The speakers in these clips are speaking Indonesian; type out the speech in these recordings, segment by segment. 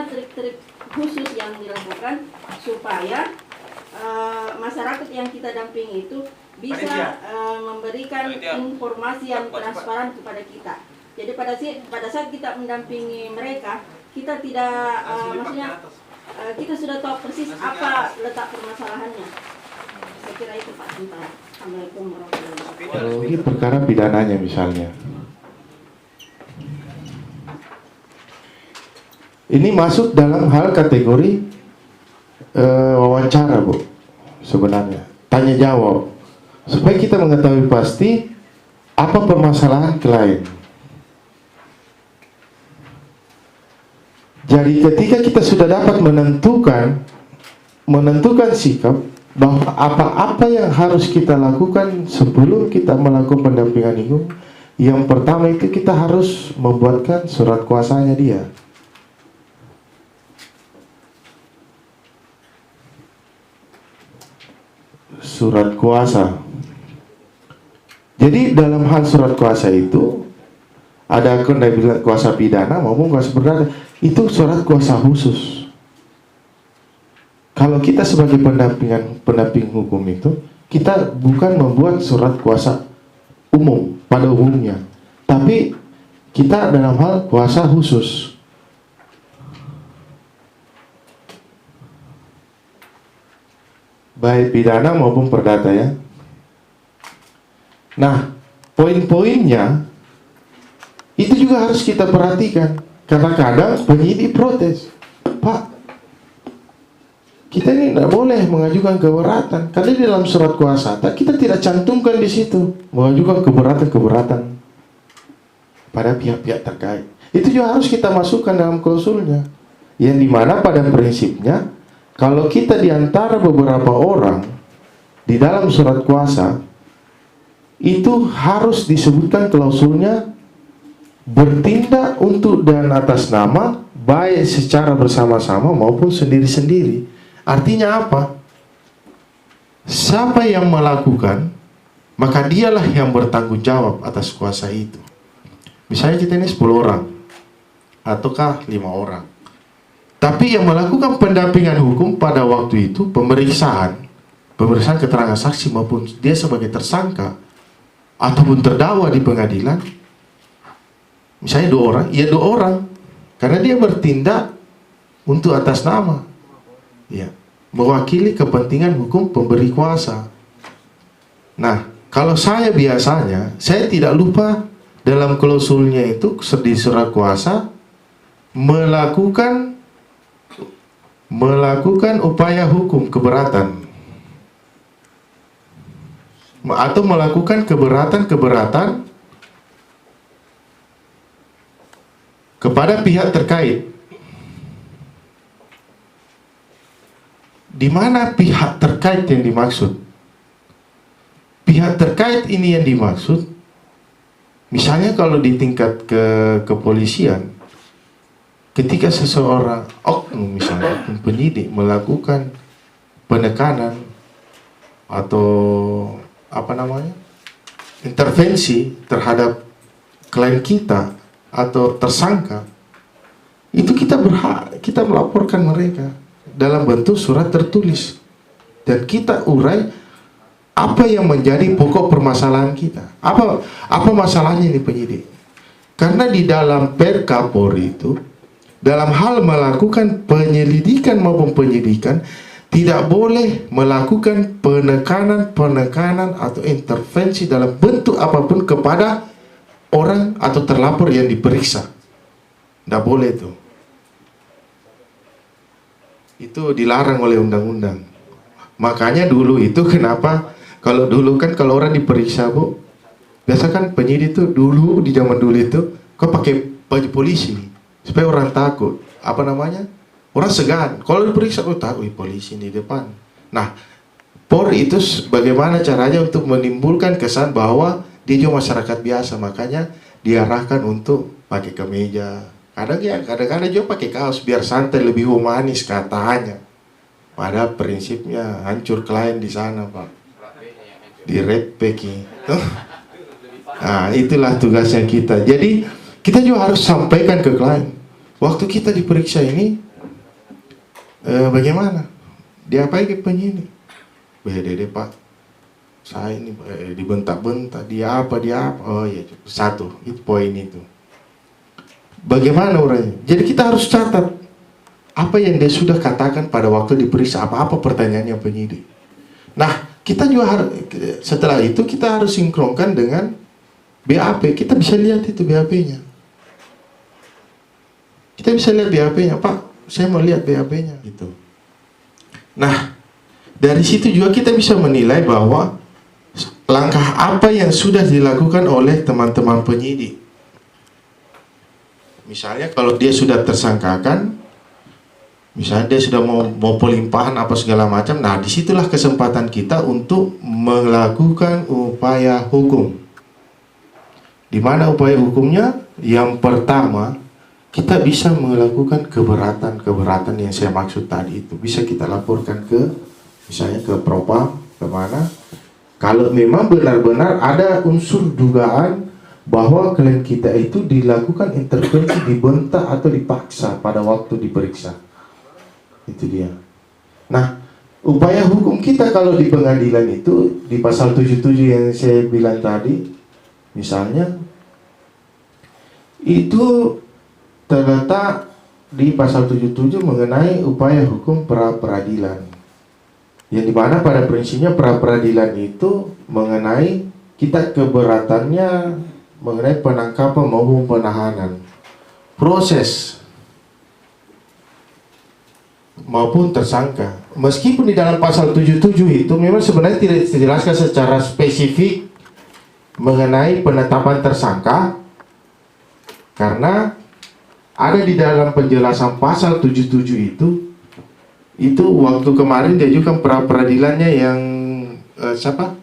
trik-trik khusus yang dilakukan supaya masyarakat yang kita dampingi itu bisa memberikan informasi yang transparan kepada kita. Jadi pada saat kita mendampingi mereka, kita tidak maksudnya kita sudah tahu persis apa letak permasalahannya. Saya kira itu Pak Tentara. Assalamualaikum warahmatullahi wabarakatuh. Ini perkara pidananya misalnya. Ini masuk dalam hal kategori wawancara, Bu. Sebenarnya tanya jawab supaya kita mengetahui pasti apa permasalahan klien. Jadi ketika kita sudah dapat menentukan sikap bahwa apa-apa yang harus kita lakukan sebelum kita melakukan pendampingan hukum, yang pertama itu kita harus membuatkan surat kuasanya dia. Surat kuasa. Jadi dalam hal surat kuasa itu ada kuasa pidana maupun kuasa perdata. Itu surat kuasa khusus. Kalau kita sebagai pendamping hukum itu, kita bukan membuat surat kuasa umum pada umumnya, tapi kita dalam hal kuasa khusus. Baik pidana maupun perdata ya. Nah, poin-poinnya itu juga harus kita perhatikan. Kadang-kadang penyidik protes, Pak, kita ini tidak boleh mengajukan keberatan karena di dalam surat kuasa kita tidak cantumkan di situ mengajukan keberatan pada pihak-pihak terkait. Itu juga harus kita masukkan dalam klausulnya, yang dimana pada prinsipnya kalau kita diantara beberapa orang di dalam surat kuasa itu harus disebutkan klausulnya bertindak untuk dan atas nama baik secara bersama-sama maupun sendiri-sendiri. Artinya apa? Siapa yang melakukan, maka dialah yang bertanggung jawab atas kuasa itu. Misalnya kita ini 10 orang ataukah 5 orang, tapi yang melakukan pendampingan hukum pada waktu itu pemeriksaan keterangan saksi maupun dia sebagai tersangka ataupun terdakwa di pengadilan, misalnya 2 orang, ya 2 orang, karena dia bertindak untuk atas nama, ya, mewakili kepentingan hukum pemberi kuasa. Nah, kalau saya biasanya, saya tidak lupa dalam klausulnya itu di surat kuasa melakukan upaya hukum keberatan atau melakukan keberatan kepada pihak terkait. Di mana pihak terkait yang dimaksud? Pihak terkait ini yang dimaksud, misalnya kalau di tingkat kepolisian, ketika seseorang oknum misalnya penyidik melakukan penekanan atau intervensi terhadap klien kita atau tersangka, itu kita berhak kita melaporkan mereka dalam bentuk surat tertulis dan kita urai apa yang menjadi pokok permasalahan kita, apa masalahnya ini penyidik. Karena di dalam Perka Polri itu dalam hal melakukan penyelidikan maupun penyidikan tidak boleh melakukan penekanan atau intervensi dalam bentuk apapun kepada orang atau terlapor yang diperiksa. Tidak boleh itu. Itu dilarang oleh undang-undang. Makanya dulu itu kenapa kalau dulu kan kalau orang diperiksa, Bu, biasa kan penyidik itu dulu di zaman dulu itu kok pakai baju polisi. supaya orang takut. Apa namanya? Orang segan. Kalau diperiksa, oh takut polisi di depan. Nah, Polri itu bagaimana caranya untuk menimbulkan kesan bahwa dia juga masyarakat biasa, makanya diarahkan untuk pakai kemeja. Kadang-kadang juga pakai kaos biar santai, lebih humanis katanya. Pada prinsipnya hancur klien di sana, Pak. Di red packing. Nah, itulah tugasnya kita. Jadi kita juga harus sampaikan ke klien. Waktu kita diperiksa ini, bagaimana? Diapain ke penyidik? BDD Pak, saya ini dibentak-bentak, dia apa? Oh iya, satu, itu poin itu. Bagaimana orangnya? Jadi kita harus catat apa yang dia sudah katakan pada waktu diperiksa, apa pertanyaannya penyidik. Nah, kita juga harus, setelah itu kita harus sinkronkan dengan BAP. Kita bisa lihat itu BAP-nya. Kita bisa lihat BAP-nya, Pak, saya mau lihat BAP-nya gitu. Nah, dari situ juga kita bisa menilai bahwa langkah apa yang sudah dilakukan oleh teman-teman penyidik. Misalnya kalau dia sudah tersangkakan, misalnya dia sudah mau pelimpahan apa segala macam, nah disitulah kesempatan kita untuk melakukan upaya hukum. Di mana upaya hukumnya? Yang pertama, kita bisa melakukan keberatan yang saya maksud tadi itu. Bisa kita laporkan ke, misalnya ke Propam, kemana? Kalau memang benar-benar ada unsur dugaan bahwa klien kita itu dilakukan intervensi, dibentak atau dipaksa pada waktu diperiksa. Itu dia. Nah, upaya hukum kita kalau di pengadilan itu, di pasal 77 yang saya bilang tadi, misalnya, itu terletak di pasal 77 mengenai upaya hukum pra-peradilan. Yang dimana pada prinsipnya pra-peradilan itu mengenai kita keberatannya mengenai penangkapan maupun penahanan, proses maupun tersangka. Meskipun di dalam pasal 77 itu memang sebenarnya tidak dijelaskan secara spesifik mengenai penetapan tersangka, karena ada di dalam penjelasan pasal 77 itu waktu kemarin diajukan pra-peradilannya yang siapa?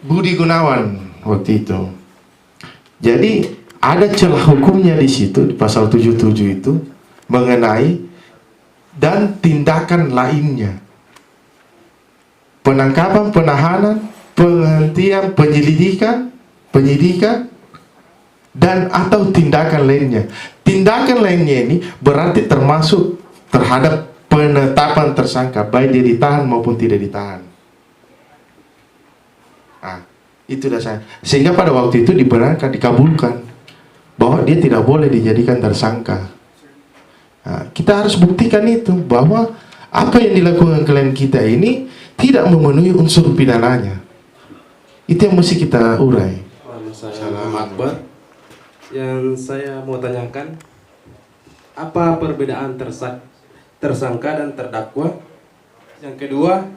Budi Gunawan waktu itu. Jadi ada celah hukumnya di situ di pasal 77 itu mengenai dan tindakan lainnya. Penangkapan, penahanan, penghentian, penyidikan dan atau tindakan lainnya. Tindakan lainnya ini berarti termasuk terhadap penetapan tersangka, baik dia ditahan maupun tidak ditahan. Nah, itu dasar. Sehingga pada waktu itu dibenarkan, dikabulkan bahwa dia tidak boleh dijadikan tersangka. Nah, kita harus buktikan itu bahwa apa yang dilakukan klien kita ini tidak memenuhi unsur pidananya. Itu yang mesti kita urai. Salam Akbar. Yang saya mau tanyakan, apa perbedaan tersangka dan terdakwa? Yang kedua,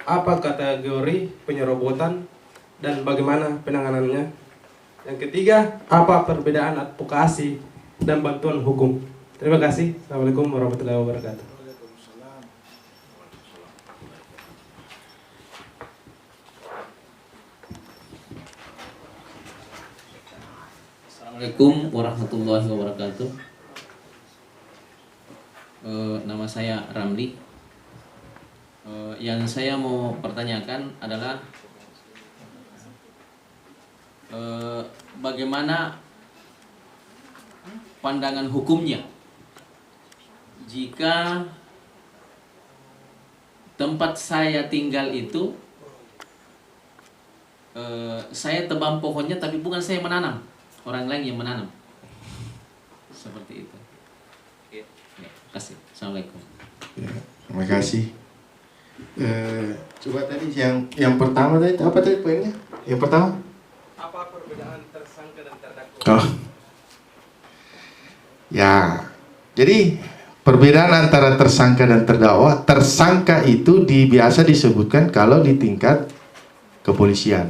apa kategori penyerobotan dan bagaimana penanganannya? Yang ketiga, apa perbedaan advokasi dan bantuan hukum? Terima kasih. Assalamualaikum warahmatullahi wabarakatuh. Assalamualaikum warahmatullahi wabarakatuh. Nama saya Ramli. Yang saya mau pertanyakan adalah bagaimana pandangan hukumnya jika tempat saya tinggal itu saya tebang pohonnya tapi bukan saya menanam, orang lain yang menanam. Seperti itu. Ya, terima kasih. Assalamualaikum. Ya, terima kasih. Coba tadi yang pertama tadi apa tadi poinnya? Yang pertama? Apa perbedaan tersangka dan terdakwa? Oh. Ya. Jadi perbedaan antara tersangka dan terdakwa, tersangka itu biasa disebutkan kalau di tingkat kepolisian.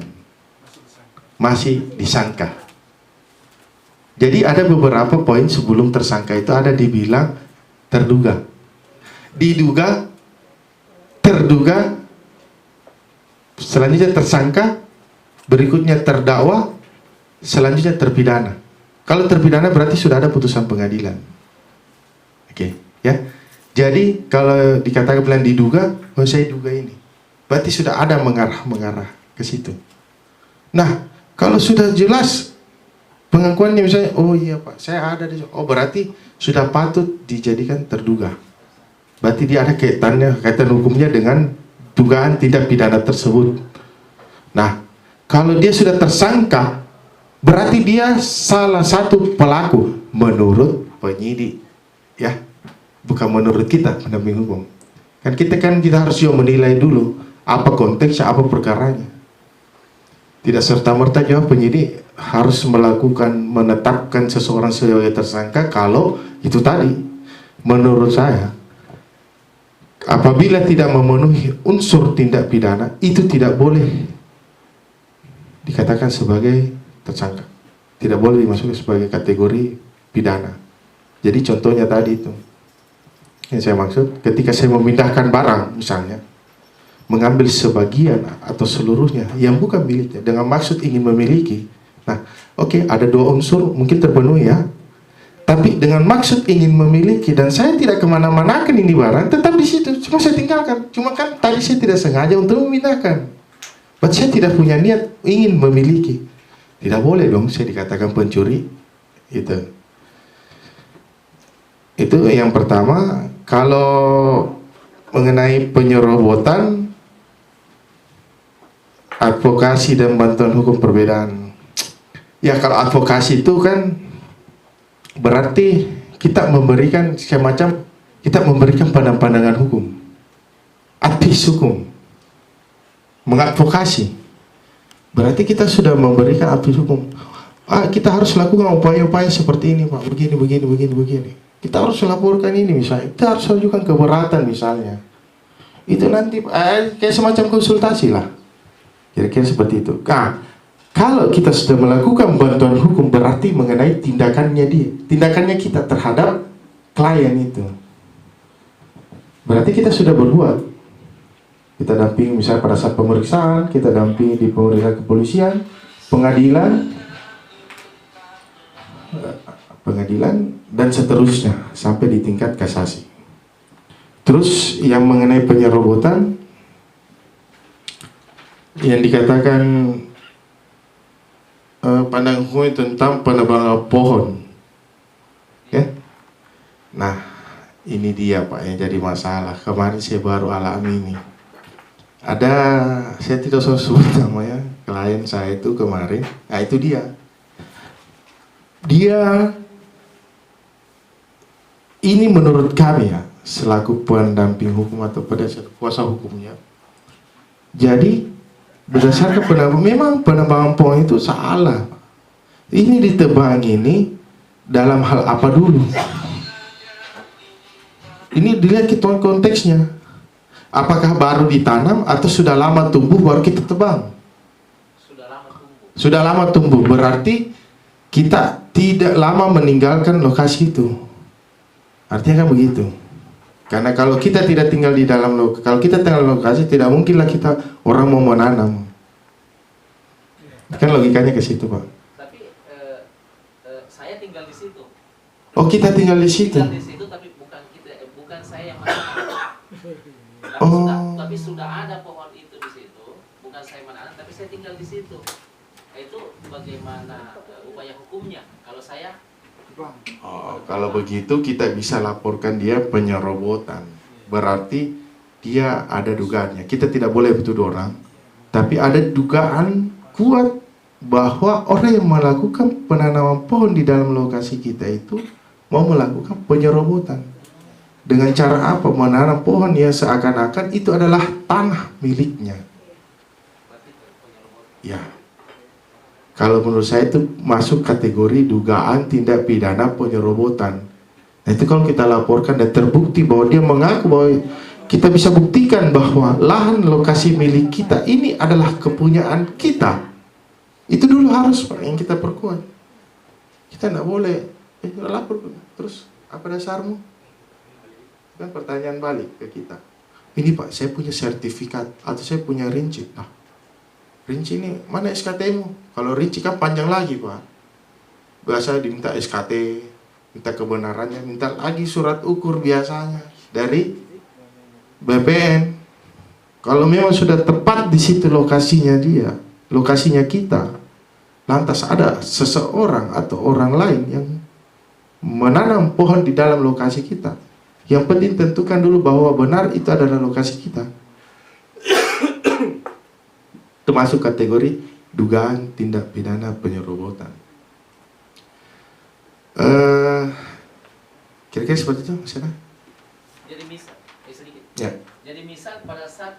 Masih disangka. Jadi ada beberapa poin sebelum tersangka itu ada dibilang terduga, diduga, terduga, selanjutnya tersangka, berikutnya terdakwa, selanjutnya terpidana. Kalau terpidana berarti sudah ada putusan pengadilan. Oke, ya. Jadi kalau dikatakan bilang diduga, oh saya duga ini, berarti sudah ada mengarah ke situ. Nah, kalau sudah jelas pengakuannya misalnya, oh iya Pak, saya ada di, oh berarti sudah patut dijadikan terduga. Berarti dia ada kaitan hukumnya dengan dugaan tindak pidana tersebut. Nah, kalau dia sudah tersangka, berarti dia salah satu pelaku menurut penyidik, ya, bukan menurut kita pendamping hukum. Kan kita harus menilai dulu apa konteksnya, apa perkaranya. Tidak serta-merta juga penyidik harus menetapkan seseorang sebagai tersangka kalau itu tadi, menurut saya, apabila tidak memenuhi unsur tindak pidana, itu tidak boleh dikatakan sebagai tersangka. Tidak boleh dimasukkan sebagai kategori pidana. Jadi contohnya tadi itu, yang saya maksud, ketika saya memindahkan barang misalnya, mengambil sebagian atau seluruhnya yang bukan miliknya dengan maksud ingin memiliki. Nah, oke, ada dua unsur mungkin terpenuhi ya. Tapi dengan maksud ingin memiliki dan saya tidak kemana-manakan ini barang, tetap di situ, cuma saya tinggalkan. Cuma kan tadi saya tidak sengaja untuk memindahkan. Berarti saya tidak punya niat ingin memiliki. Tidak boleh dong saya dikatakan pencuri. Itu yang pertama. Kalau mengenai penyerobotan, advokasi dan bantuan hukum perbedaan. Ya kalau advokasi itu kan berarti kita memberikan semacam, kita memberikan pandangan hukum, advis hukum. Mengadvokasi berarti kita sudah memberikan advis hukum. Kita harus lakukan upaya-upaya seperti ini Pak, begini. Kita harus laporkan ini misalnya, kita harus ajukan keberatan misalnya. Itu nanti kayak semacam konsultasi lah. Kira-kira seperti itu. Nah, kalau kita sudah melakukan bantuan hukum berarti mengenai tindakannya kita terhadap klien itu. Berarti kita sudah berbuat. Kita dampingi misalnya pada saat pemeriksaan, kita dampingi di pemeriksaan kepolisian, pengadilan, dan seterusnya sampai di tingkat kasasi. Terus yang mengenai penyerobotan, yang dikatakan pandangan hukum tentang penebangan pohon, ya. Nah, ini dia Pak yang jadi masalah. Kemarin saya baru alami ini. Ada, saya tidak usah sebut namanya, klien saya itu kemarin. Nah itu dia ini menurut kami ya, selaku pendamping hukum atau kuasa hukumnya. Jadi berdasarkan pendamping, memang penebangan pohon itu salah. Ini ditebang ini dalam hal apa dulu? Ini dilihat konteksnya. Apakah baru ditanam atau sudah lama tumbuh baru kita tebang? Sudah lama tumbuh. Berarti kita tidak lama meninggalkan lokasi itu. Artinya kan begitu. Karena kalau kita tidak tinggal di dalam lokasi, kalau kita tinggal di lokasi, tidak mungkinlah kita orang mau menanam. Kan logikanya ke situ Pak. Tapi saya tinggal di situ. Oh kita tinggal di situ. Tinggal di situ tapi bukan saya yang menanam. Tapi sudah ada pohon itu di situ, bukan saya menanam, tapi saya tinggal di situ. Itu bagaimana upaya hukumnya? Kalau saya kalau begitu kita bisa laporkan dia penyerobotan. Berarti dia ada dugaannya. Kita tidak boleh tuduh orang, tapi ada dugaan kuat bahwa orang yang melakukan penanaman pohon di dalam lokasi kita itu mau melakukan penyerobotan. Dengan cara apa? Menanam pohon yang seakan-akan itu adalah tanah miliknya. Ya. Kalau menurut saya itu masuk kategori dugaan tindak pidana penyerobotan. Nah, itu kalau kita laporkan dan terbukti bahwa dia mengaku bahwa kita bisa buktikan bahwa lahan lokasi milik kita ini adalah kepunyaan kita. Itu dulu harus Pak yang kita perkuat. Kita nggak boleh, lapor, terus apa dasarmu? Kan pertanyaan balik ke kita. Ini Pak, saya punya sertifikat atau saya punya rinci. Nah, rinci ini mana SKT-mu? Kalau rinci kan panjang lagi Pak. Biasa diminta SKT, minta kebenarannya, minta lagi surat ukur biasanya dari BPN. Kalau memang sudah tepat di situ lokasinya dia, lokasinya kita, lantas ada seseorang atau orang lain yang menanam pohon di dalam lokasi kita, yang penting tentukan dulu bahwa benar itu adalah lokasi kita. Termasuk kategori dugaan tindak pidana penyerobotan. Kira-kira seperti itu, Mas Yana? Jadi misal, sedikit. Ya. Jadi misal pada saat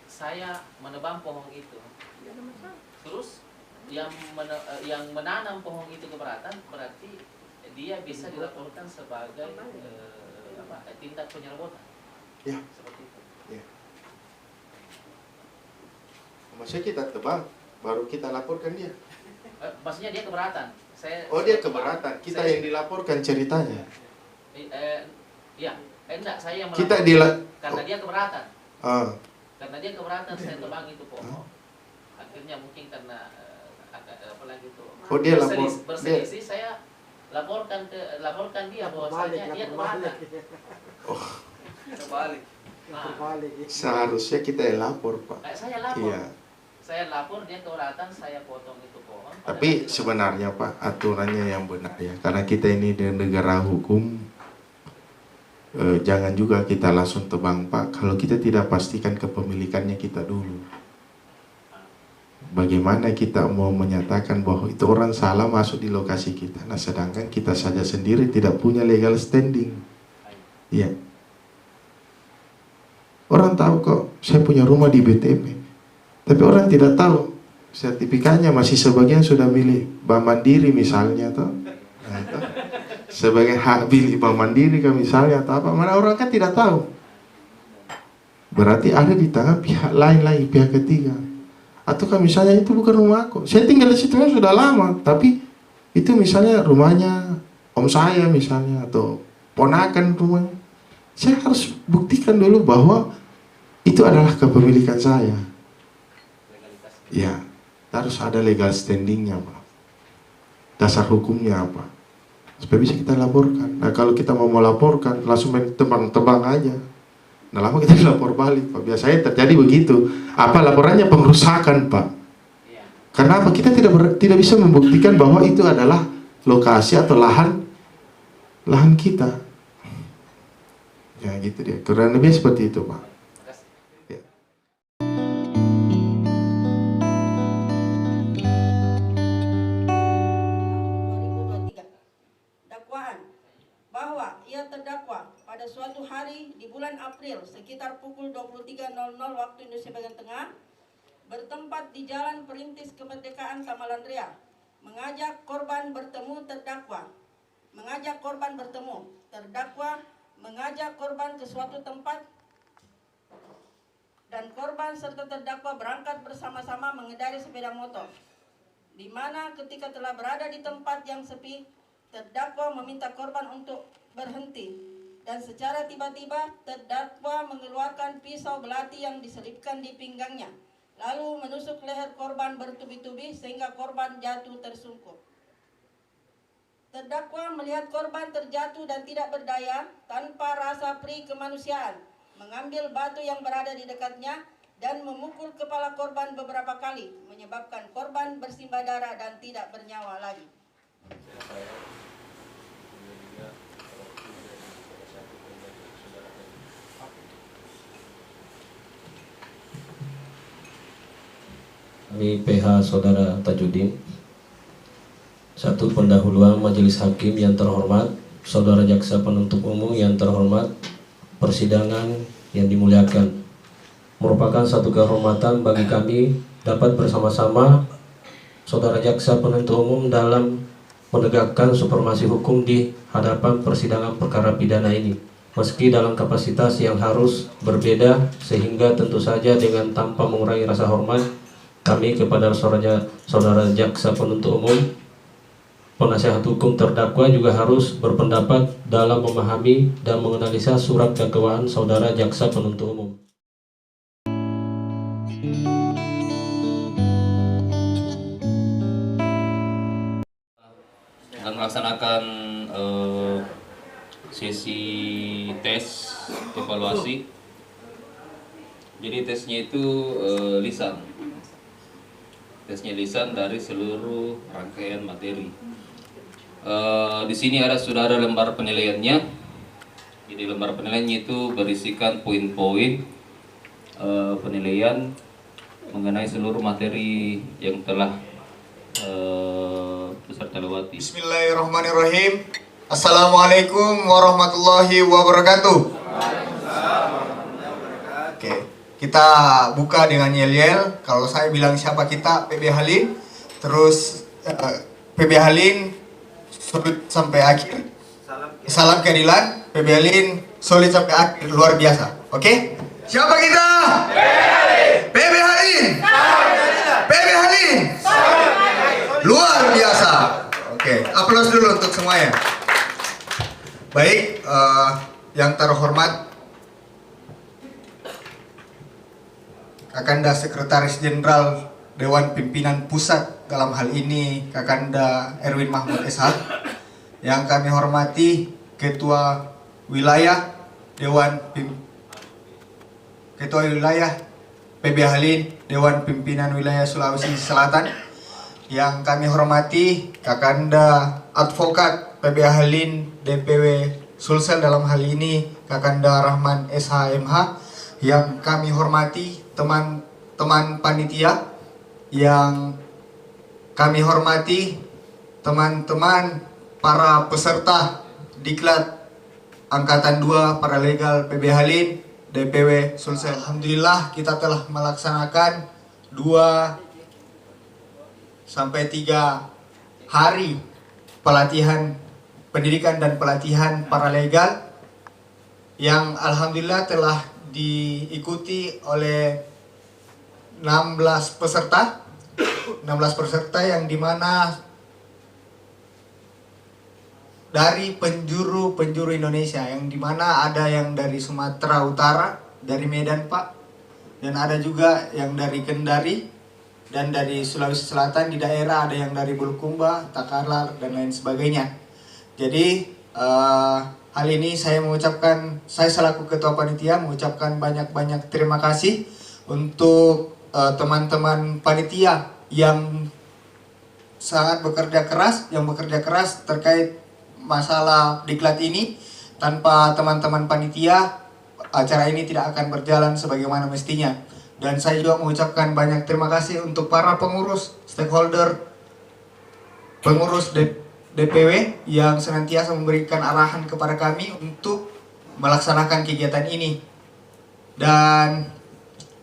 saya menebang pohon itu, terus yang menanam pohon itu keberatan, berarti dia bisa dilaporkan sebagai tindak penyerobotan. Ya. Seperti itu. Ya. Maksudnya kita tebang, baru kita laporkan dia. Maksudnya dia keberatan. Dia keberatan. Kita yang dilaporkan ceritanya. Enggak, saya yang Kita melaporkan karena dia keberatan. Karena dia keberatan saya tebang itu pohon. Akhirnya mungkin karena apalagi itu. Dia lapor. Berselisih saya laporkan dia bahwasanya dia keberatan. Terbalik. Seharusnya kita yang lapor, Pak. Saya lapor. Iya. Saya lapor dia keberatan, saya potong itu pohon. Tapi sebenarnya Pak, aturannya yang benar ya. Karena kita ini di negara hukum, jangan juga kita langsung tebang Pak. Kalau kita tidak pastikan kepemilikannya kita dulu. Bagaimana kita mau menyatakan bahwa itu orang salah masuk di lokasi kita. Nah sedangkan kita saja sendiri tidak punya legal standing. Iya. Orang tahu kok saya punya rumah di BTP. Tapi orang tidak tahu sertifikatnya masih sebagian sudah milik Bank Mandiri misalnya toh. Nah, itu. Sebagai hak milik Bank Mandiri kan misalnya atau apa. Mana orang kan tidak tahu. Berarti ada di tangan pihak lain lagi, pihak ketiga. Atau kan misalnya itu bukan rumahku. Saya tinggal di situ sudah lama, tapi itu misalnya rumahnya om saya misalnya atau ponakan rumahnya. Saya harus buktikan dulu bahwa itu adalah kepemilikan saya. Ya, harus ada legal standingnya Pak. Dasar hukumnya apa? Supaya bisa kita laporkan. Nah kalau kita mau melaporkan langsung main tebang-tebang aja. Nah lama kita lapor balik Pak. Biasanya terjadi begitu. Apa laporannya pengrusakan Pak? Karena apa? Kita tidak bisa membuktikan bahwa itu adalah lokasi atau lahan kita. Ya gitu dia. Kurang lebih seperti itu Pak. Ya. Dakwaan bahwa ia terdakwa pada suatu hari di bulan April sekitar pukul 23.00 waktu Indonesia bagian tengah bertempat di Jalan Perintis Kemerdekaan Tamalan Ria, mengajak korban bertemu terdakwa, mengajak korban ke suatu tempat dan korban serta terdakwa berangkat bersama-sama mengendarai sepeda motor, di mana ketika telah berada di tempat yang sepi, terdakwa meminta korban untuk berhenti dan secara tiba-tiba terdakwa mengeluarkan pisau belati yang diselipkan di pinggangnya, lalu menusuk leher korban bertubi-tubi sehingga korban jatuh tersungkur. Terdakwa melihat korban terjatuh dan tidak berdaya, tanpa rasa pri kemanusiaan, mengambil batu yang berada di dekatnya dan memukul kepala korban beberapa kali, menyebabkan korban bersimbah darah dan tidak bernyawa lagi. Kami PH Saudara Tajudin. Satu, pendahuluan Majelis Hakim yang terhormat, Saudara Jaksa Penuntut Umum yang terhormat, persidangan yang dimuliakan. Merupakan satu kehormatan bagi kami dapat bersama-sama Saudara Jaksa Penuntut Umum dalam menegakkan supremasi hukum di hadapan persidangan perkara pidana ini. Meski dalam kapasitas yang harus berbeda, sehingga tentu saja dengan tanpa mengurangi rasa hormat kami kepada Saudara Jaksa Penuntut Umum penasihat hukum terdakwa juga harus berpendapat dalam memahami dan menganalisa surat dakwaan saudara jaksa penuntut umum. Dan melaksanakan sesi tes evaluasi. Jadi tesnya itu lisan. Tesnya lisan dari seluruh rangkaian materi. Di sini sudah ada lembar penilaiannya. Jadi lembar penilaiannya itu berisikan poin-poin penilaian mengenai seluruh materi yang telah peserta lewati. Bismillahirrahmanirrahim. Assalamualaikum warahmatullahi wabarakatuh. Oke, kita buka dengan yel-yel. Kalau saya bilang siapa kita, PB Halim. Terus PB Halim solid sampai akhir. Salam keadilan. PB Halim solid sampai akhir, luar biasa. Oke? Siapa kita? PB Halim. PB Halim. Luar biasa. Oke, aplaus dulu untuk semuanya. Baik, yang terhormat Kakanda Sekretaris Jenderal Dewan Pimpinan Pusat, dalam hal ini Kakanda Erwin Mahmud SH. Yang kami hormati Ketua Wilayah Ketua Wilayah PB Halim Dewan Pimpinan Wilayah Sulawesi Selatan. Yang kami hormati Kakanda Advokat PB Halim DPW Sulsel, dalam hal ini Kakanda Rahman SHMH. Yang kami hormati teman-teman panitia, yang kami hormati teman-teman para peserta Diklat Angkatan 2 Paralegal PB Halim DPW Sulsel. Alhamdulillah kita telah melaksanakan 2-3 hari pelatihan pendidikan dan pelatihan paralegal yang alhamdulillah telah diikuti oleh 16 peserta yang dimana dari penjuru Indonesia, yang dimana ada yang dari Sumatera Utara, dari Medan Pak, dan ada juga yang dari Kendari, dan dari Sulawesi Selatan di daerah ada yang dari Bulukumba, Takalar, dan lain sebagainya. Jadi hal ini saya selaku Ketua Panitia mengucapkan banyak-banyak terima kasih untuk teman-teman panitia yang sangat bekerja keras terkait masalah diklat ini. Tanpa teman-teman panitia, acara ini tidak akan berjalan sebagaimana mestinya. Dan saya juga mengucapkan banyak terima kasih untuk para pengurus, stakeholder, pengurus DPW yang senantiasa memberikan arahan kepada kami untuk melaksanakan kegiatan ini. Dan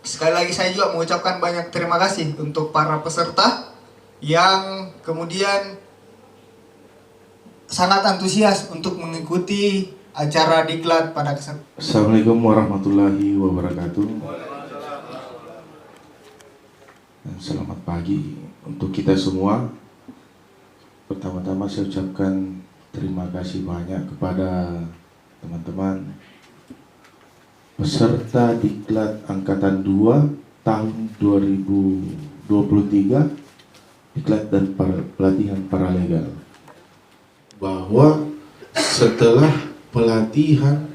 sekali lagi saya juga mengucapkan banyak terima kasih untuk para peserta yang kemudian sangat antusias untuk mengikuti acara diklat pada kesempatan. Assalamualaikum warahmatullahi wabarakatuh. Selamat pagi untuk kita semua. Pertama-tama saya ucapkan terima kasih banyak kepada teman-teman peserta Diklat Angkatan 2 tahun 2023, Diklat dan pelatihan paralegal. Bahwa setelah pelatihan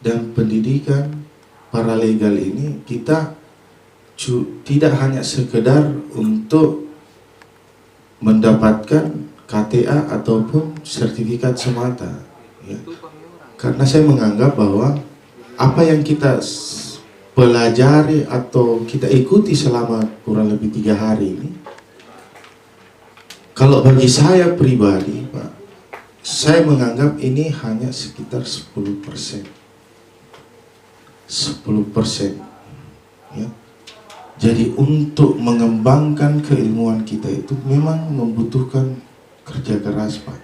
dan pendidikan paralegal ini, kita tidak hanya sekedar untuk mendapatkan KTA ataupun sertifikat semata, ya. Karena saya menganggap bahwa apa yang kita pelajari atau kita ikuti selama kurang lebih 3 hari ini, kalau bagi saya pribadi, Pak, saya menganggap ini hanya sekitar 10%, ya. Jadi untuk mengembangkan keilmuan kita itu memang membutuhkan kerja keras, Pak.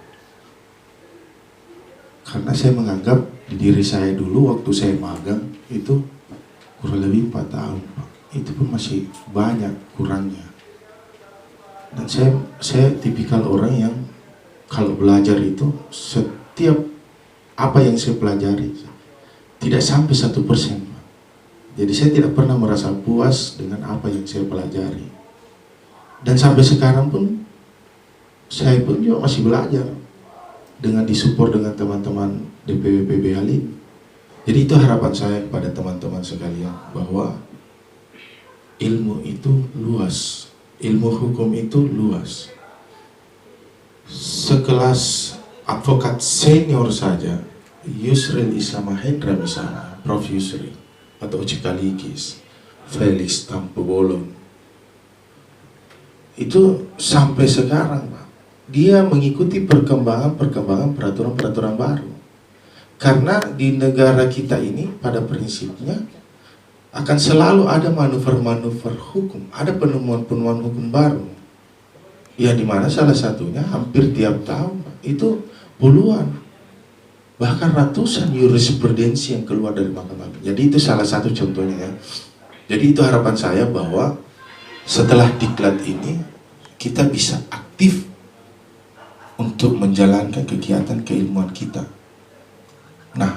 Karena saya menganggap diri saya dulu waktu saya magang itu kurang lebih 4 tahun, Pak. Itu pun masih banyak kurangnya. Dan saya tipikal orang yang kalau belajar itu setiap apa yang saya pelajari tidak sampai 1%. Jadi saya tidak pernah merasa puas dengan apa yang saya pelajari. Dan sampai sekarang pun saya pun juga masih belajar dengan disupport dengan teman-teman DPW PB Halim. Jadi itu harapan saya kepada teman-teman sekalian, bahwa ilmu itu luas, ilmu hukum itu luas. Sekelas advokat senior saja, Yusril Issa Mahendra misalnya, Prof. Yusril, atau Uci Kaligis, Felix Tampu Bolon, itu sampai sekarang Pak, dia mengikuti perkembangan peraturan-peraturan baru. Karena di negara kita ini pada prinsipnya akan selalu ada manuver-manuver hukum, ada penemuan-penemuan hukum baru. Ya, dimana salah satunya hampir tiap tahun itu puluhan, bahkan ratusan jurisprudensi yang keluar dari Mahkamah Agung. Jadi itu salah satu contohnya ya. Jadi itu harapan saya, bahwa setelah diklat ini kita bisa aktif untuk menjalankan kegiatan keilmuan kita. Nah,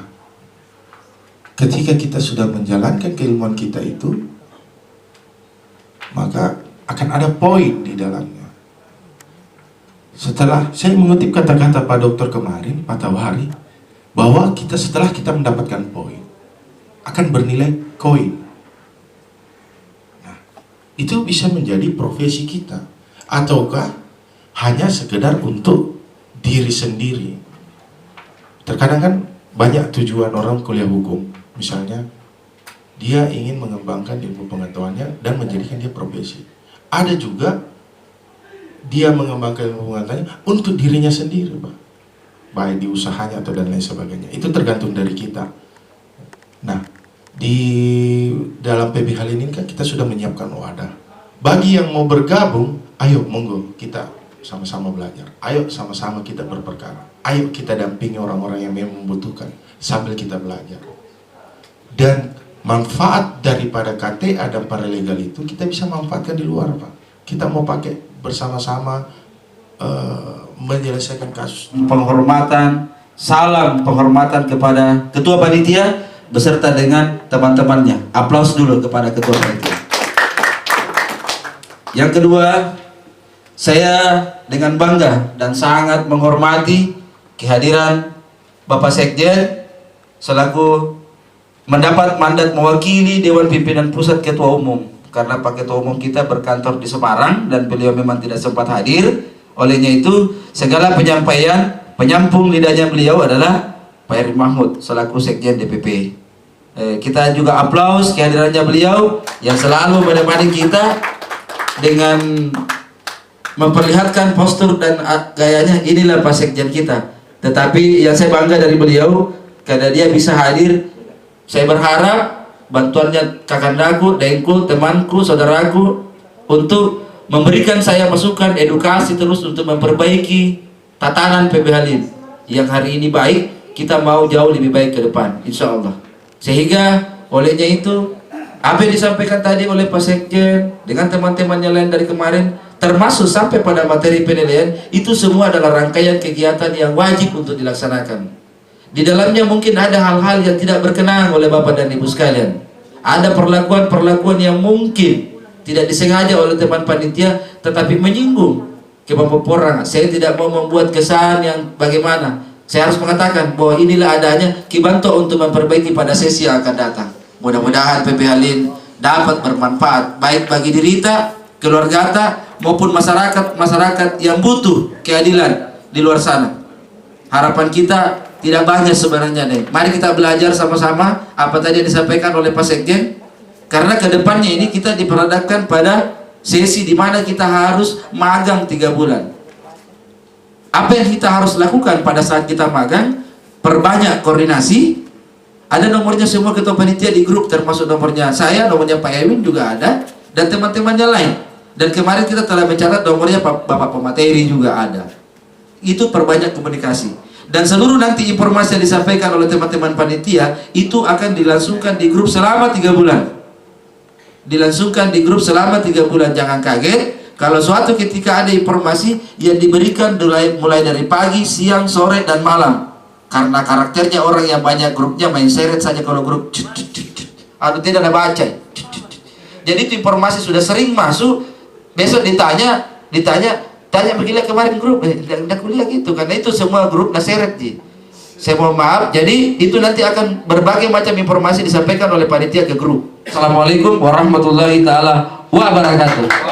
ketika kita sudah menjalankan keilmuan kita itu, maka akan ada poin di dalamnya. Setelah saya mengutip kata-kata Pak Dokter kemarin, Pak Tawari, bahwa kita setelah kita mendapatkan poin akan bernilai koin. Nah, itu bisa menjadi profesi kita, ataukah hanya sekedar untuk diri sendiri. Terkadang kan banyak tujuan orang kuliah hukum, misalnya dia ingin mengembangkan ilmu pengetahuannya dan menjadikan dia profesi. Ada juga dia mengembangkan ilmu pengetahuannya untuk dirinya sendiri, Pak, baik di usahanya atau dan lain sebagainya. Itu tergantung dari kita. Nah, di dalam PB Halim ini kan kita sudah menyiapkan wadah. Bagi yang mau bergabung, ayo monggo kita sama-sama belajar. Ayo sama-sama kita berperkara. Ayo kita dampingi orang-orang yang memang membutuhkan sambil kita belajar. Dan manfaat daripada KTA dan paralegal itu kita bisa manfaatkan di luar, Pak. Kita mau pakai bersama-sama menyelesaikan kasus. Penghormatan, salam penghormatan kepada Ketua Panitia beserta dengan teman-temannya. Aplaus dulu kepada Ketua Panitia. Yang kedua, saya dengan bangga dan sangat menghormati kehadiran Bapak Sekjen selaku mendapat mandat mewakili Dewan Pimpinan Pusat Ketua Umum, karena Pak Ketua Umum kita berkantor di Semarang dan beliau memang tidak sempat hadir. Olehnya itu segala penyampaian penyampung lidahnya beliau adalah Pak Erik Mahmud selaku Sekjen DPP. Kita juga aplaus kehadirannya beliau yang selalu menemani kita dengan memperlihatkan postur dan gayanya. Inilah Pak Sekjen kita. Tetapi yang saya bangga dari beliau karena dia bisa hadir. Saya berharap bantuannya kakandaku, dengku, temanku, saudaraku untuk memberikan saya masukan edukasi terus untuk memperbaiki tatanan PB Halim yang hari ini baik, kita mau jauh lebih baik ke depan, insya Allah. Sehingga olehnya itu apa yang disampaikan tadi oleh Pak Sekjen dengan teman-temannya lain dari kemarin, termasuk sampai pada materi penilaian, itu semua adalah rangkaian kegiatan yang wajib untuk dilaksanakan. Di dalamnya mungkin ada hal-hal yang tidak berkenan oleh Bapak dan Ibu sekalian. Ada perlakuan-perlakuan yang mungkin tidak disengaja oleh teman panitia, tetapi menyinggung kepoporan. Saya tidak mau membuat kesan yang bagaimana. Saya harus mengatakan bahwa inilah adanya Kibanto untuk memperbaiki pada sesi yang akan datang. Mudah-mudahan PB Halim dapat bermanfaat baik bagi diri kita, keluarga kita, maupun masyarakat yang butuh keadilan di luar sana. Harapan kita tidak banyak sebenarnya nih. Mari kita belajar sama-sama apa tadi yang disampaikan oleh Pak Sekjen. Karena kedepannya ini kita diperhadapkan pada sesi di mana kita harus magang 3 bulan. Apa yang kita harus lakukan pada saat kita magang? Perbanyak koordinasi. Ada nomornya semua ketua panitia di grup, termasuk nomornya saya, nomornya Pak Ewin juga ada, dan teman-temannya lain. Dan kemarin kita telah mencatat nomornya Bapak Pemateri juga ada. Itu perbanyak komunikasi. Dan seluruh nanti informasi yang disampaikan oleh teman-teman panitia itu akan dilangsungkan di grup selama 3 bulan. Dilangsungkan di grup selama 3 bulan. Jangan kaget Kalau suatu ketika ada informasi yang diberikan mulai dari pagi, siang, sore, dan malam, karena karakternya orang yang banyak grupnya main seret saja kalau grup, atau tidak ada baca. Jadi itu informasi sudah sering masuk, besok tanya begini kemarin grup, tidak kuliah gitu, karena itu semua grup naseret ji. Saya mohon maaf, jadi itu nanti akan berbagai macam informasi disampaikan oleh panitia ke grup. Assalamualaikum warahmatullahi taala wabarakatuh.